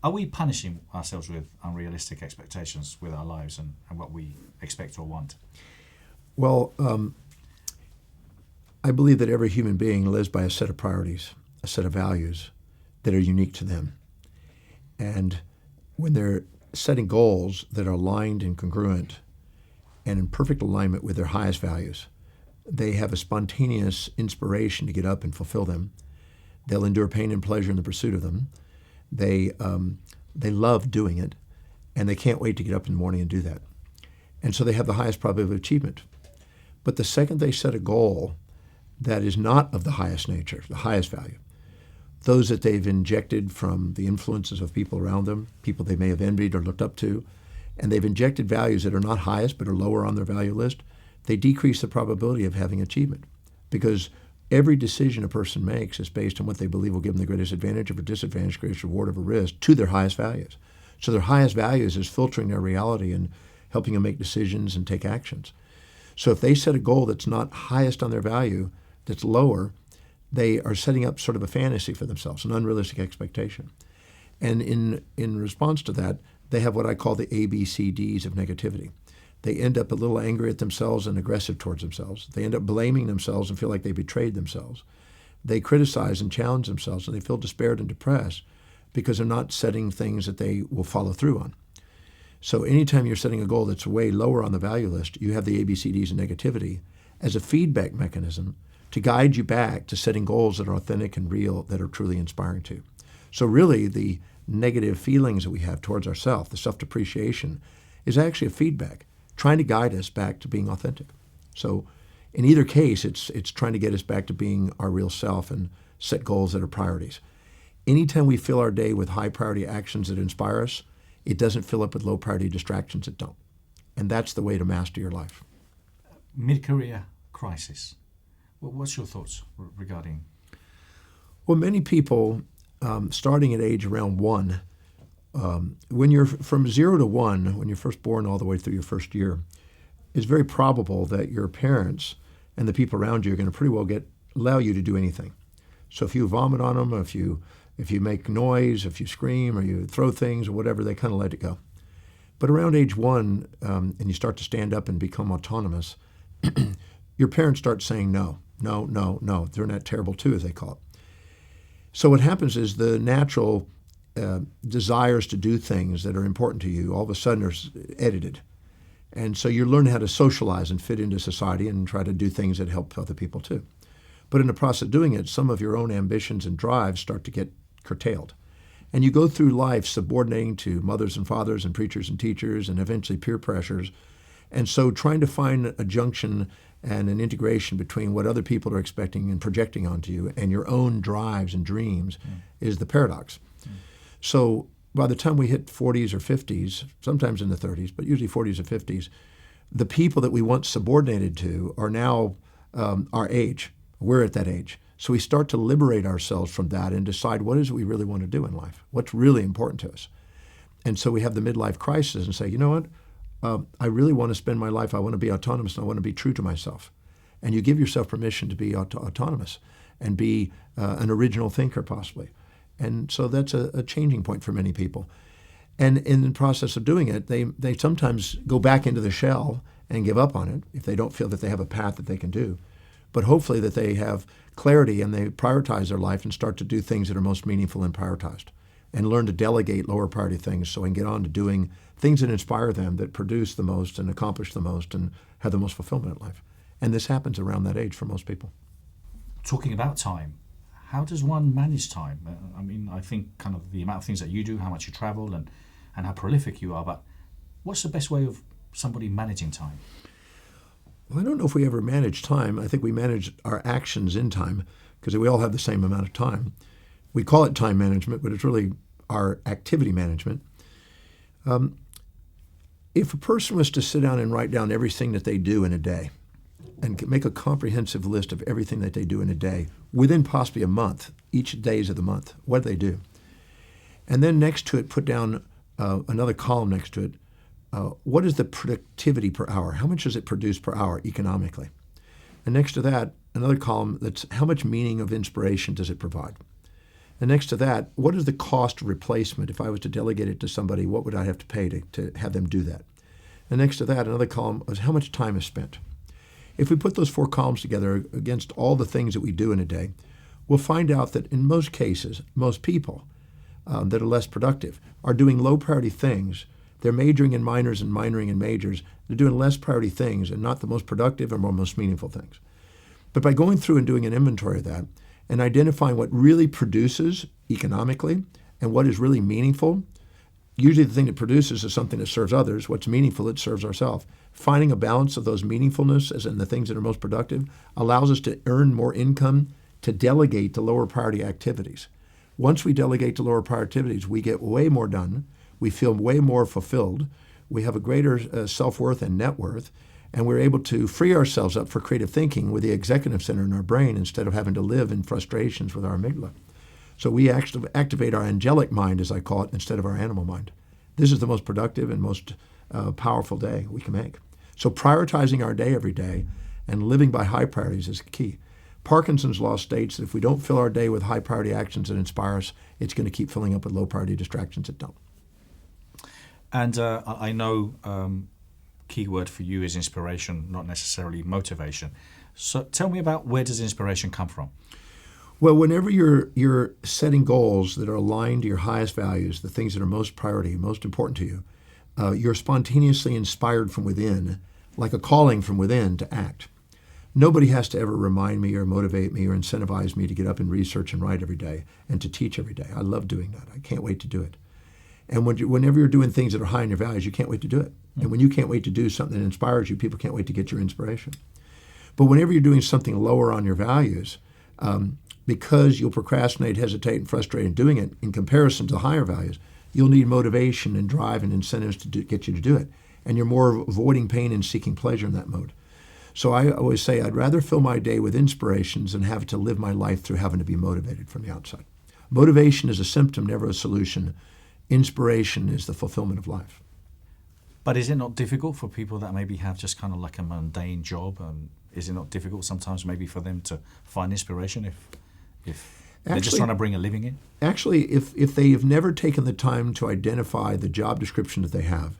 Are we punishing ourselves with unrealistic expectations with our lives and what we expect or want? Well, I believe that every human being lives by a set of priorities, a set of values that are unique to them. And when they're setting goals that are aligned and congruent and in perfect alignment with their highest values, they have a spontaneous inspiration to get up and fulfill them. They'll endure pain and pleasure in the pursuit of them. They love doing it, and they can't wait to get up in the morning and do that. And so they have the highest probability of achievement. But the second they set a goal that is not of the highest nature, the highest value, those that they've injected from the influences of people around them, people they may have envied or looked up to, and they've injected values that are not highest but are lower on their value list, they decrease the probability of having achievement. Because every decision a person makes is based on what they believe will give them the greatest advantage or disadvantage, greatest reward or risk to their highest values. So their highest values is filtering their reality and helping them make decisions and take actions. So if they set a goal that's not highest on their value, that's lower, they are setting up sort of a fantasy for themselves, an unrealistic expectation. And in response to that, they have what I call the ABCDs of negativity. They end up a little angry at themselves and aggressive towards themselves. They end up blaming themselves and feel like they betrayed themselves. They criticize and challenge themselves, and they feel despaired and depressed because they're not setting things that they will follow through on. So anytime you're setting a goal that's way lower on the value list, you have the ABCDs of negativity as a feedback mechanism to guide you back to setting goals that are authentic and real, that are truly inspiring to you. So really, the negative feelings that we have towards ourselves, the self-depreciation, is actually a feedback, trying to guide us back to being authentic. So in either case, it's trying to get us back to being our real self and set goals that are priorities. Anytime we fill our day with high priority actions that inspire us, it doesn't fill up with low priority distractions that don't. And that's the way to master your life. Mid-career crisis. What's your thoughts regarding? Well, many people, starting at age around 1, when you're from 0 to 1, when you're first born all the way through your first year, it's very probable that your parents and the people around you are going to pretty well allow you to do anything. So if you vomit on them, or if you make noise, if you scream, or you throw things or whatever, they kind of let it go. But around age 1, and you start to stand up and become autonomous, your parents start saying no. They're not terrible too, as they call it. So what happens is the natural desires to do things that are important to you all of a sudden are edited. And so you learn how to socialize and fit into society and try to do things that help other people too. But in the process of doing it, some of your own ambitions and drives start to get curtailed. And you go through life subordinating to mothers and fathers and preachers and teachers and eventually peer pressures. And so trying to find a junction and an integration between what other people are expecting and projecting onto you and your own drives and dreams is the paradox. So by the time we hit 40s or 50s, sometimes in the 30s, but usually 40s or 50s, the people that we once subordinated to are now our age. We're at that age. So we start to liberate ourselves from that and decide what is it we really want to do in life, what's really important to us. And so we have the midlife crisis and say, you know what? I really want to spend my life, I want to be autonomous, and I want to be true to myself. And you give yourself permission to be autonomous and be an original thinker, possibly. And so that's a changing point for many people. And in the process of doing it, they sometimes go back into the shell and give up on it if they don't feel that they have a path that they can do. But hopefully that they have clarity and they prioritize their life and start to do things that are most meaningful and prioritized, and learn to delegate lower priority things so they can get on to doing things that inspire them, that produce the most and accomplish the most and have the most fulfillment in life. And this happens around that age for most people. Talking about time, how does one manage time? I mean, I think kind of the amount of things that you do, how much you travel and how prolific you are, but what's the best way of somebody managing time? Well, I don't know if we ever manage time. I think we manage our actions in time because we all have the same amount of time. We call it time management, but it's really our activity management. If a person was to sit down and write down everything that they do in a day and make a comprehensive list of everything that they do in a day within possibly a month, each days of the month, what do they do? And then next to it, put down another column next to it. What is the productivity per hour? How much does it produce per hour economically? And next to that, another column that's how much meaning of inspiration does it provide? And next to that, what is the cost of replacement? If I was to delegate it to somebody, what would I have to pay to have them do that? And next to that, another column is how much time is spent. If we put those 4 columns together against all the things that we do in a day, we'll find out that in most cases, most people that are less productive are doing low priority things. They're majoring in minors and minoring in majors. They're doing less priority things and not the most productive or most meaningful things. But by going through and doing an inventory of that and identifying what really produces economically and what is really meaningful, usually the thing that produces is something that serves others. What's meaningful, it serves ourselves. Finding a balance of those meaningfulness as in the things that are most productive allows us to earn more income to delegate to lower priority activities. Once we delegate to lower priority activities, we get way more done. We feel way more fulfilled. We have a greater self-worth and net worth, and we're able to free ourselves up for creative thinking with the executive center in our brain instead of having to live in frustrations with our amygdala. So we actually activate our angelic mind, as I call it, instead of our animal mind. This is the most productive and most powerful day we can make. So prioritizing our day every day and living by high priorities is key. Parkinsons Law states that if we don't fill our day with high priority actions that inspire us, it's going to keep filling up with low priority distractions that don't. And I know key word for you is inspiration, not necessarily motivation. So tell me about, where does inspiration come from? Well, whenever you're setting goals that are aligned to your highest values, the things that are most priority, most important to you, you're spontaneously inspired from within, like a calling from within to act. Nobody has to ever remind me or motivate me or incentivize me to get up and research and write every day and to teach every day. I love doing that. I can't wait to do it. And whenever you're doing things that are high in your values, you can't wait to do it. And when you can't wait to do something that inspires you, people can't wait to get your inspiration. But whenever you're doing something lower on your values, because you'll procrastinate, hesitate, and frustrate in doing it in comparison to the higher values, you'll need motivation and drive and incentives to get you to do it. And you're more avoiding pain and seeking pleasure in that mode. So I always say I'd rather fill my day with inspirations than have to live my life through having to be motivated from the outside. Motivation is a symptom, never a solution. Inspiration is the fulfillment of life. But is it not difficult for people that maybe have just kind of like a mundane job? Is it not difficult sometimes maybe for them to find inspiration if they're just trying to bring a living in? Actually, if they have never taken the time to identify the job description that they have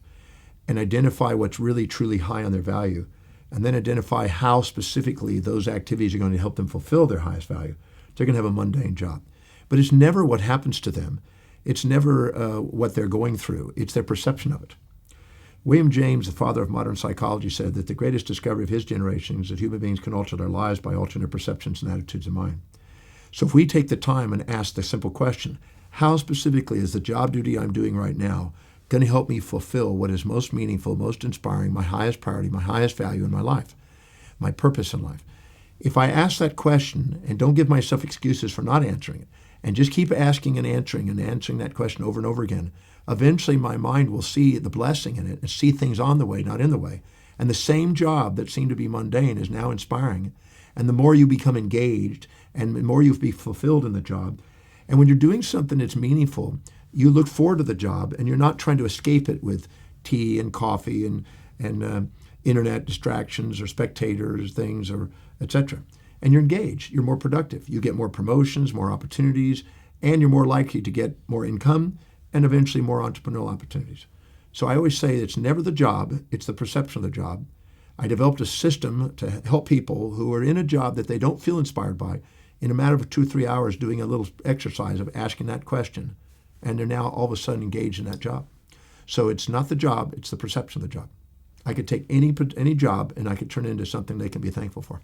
and identify what's really truly high on their value, and then identify how specifically those activities are going to help them fulfill their highest value, they're going to have a mundane job. But it's never what happens to them. It's never what they're going through. It's their perception of it. William James, the father of modern psychology, said that the greatest discovery of his generation is that human beings can alter their lives by altering their perceptions and attitudes of mind. So if we take the time and ask the simple question, how specifically is the job duty I'm doing right now going to help me fulfill what is most meaningful, most inspiring, my highest priority, my highest value in my life, my purpose in life? If I ask that question and don't give myself excuses for not answering it, and just keep asking and answering that question over and over again, eventually my mind will see the blessing in it and see things on the way, not in the way. And the same job that seemed to be mundane is now inspiring. And the more you become engaged and the more you be fulfilled in the job. And when you're doing something that's meaningful, you look forward to the job and you're not trying to escape it with tea and coffee and internet distractions or spectators, things, or etc. And you're engaged. You're more productive. You get more promotions, more opportunities, and you're more likely to get more income and eventually more entrepreneurial opportunities. So I always say it's never the job, it's the perception of the job. I developed a system to help people who are in a job that they don't feel inspired by in a matter of 2 or 3 hours doing a little exercise of asking that question, and they're now all of a sudden engaged in that job. So it's not the job, it's the perception of the job. I could take any job and I could turn it into something they can be thankful for.